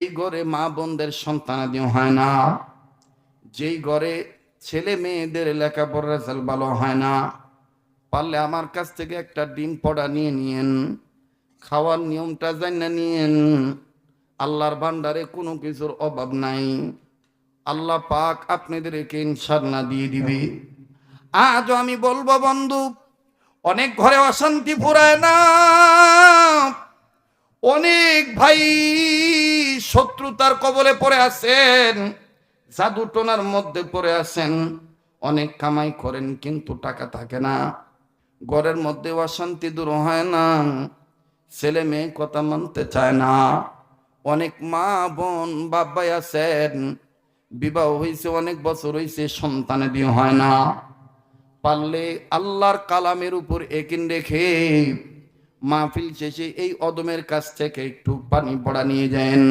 এই ঘরে মা বোনদের সন্তানাদি হয় না, যেই ঘরে ছেলে মেয়েদের লেখাপড়ার রেজাল্ট ভালো হয় না, পারলে আমার কাছ থেকে একটা ডিম পড়া নিয়ে নিয়েন, খাওয়ার নিয়মটা জানা নিয়েন। আল্লাহর ভান্ডারে কোনো কিছুর অভাব নাই। আল্লাহ পাক আপনাদেরকে ইনশাআল্লাহ দিয়ে দিবে। আজও আমি বলবো বন্ধু, অনেক ঘরে অশান্তি ফুরায় না, অনেক ভাই শত্রুতার কবলে পড়ে আছেন, জাদু টোনার মধ্যে পড়ে আছেন। অনেক কামাই করেন কিন্তু টাকা থাকে না, ঘরের মধ্যে অশান্তি দূর হয় না, ছেলে মেয়ে কথা মানতে চায় না। অনেক মা বোন বাবাই আছেন, বিবাহ হয়েছে অনেক বছর হয়েছে, সন্তানে দিয়ে হয় না। পারলে আল্লাহর কালামের উপর একিন রেখে মাহফিল শেষে এই অদমের কাছ থেকে একটু পানি পড়া নিয়ে যান।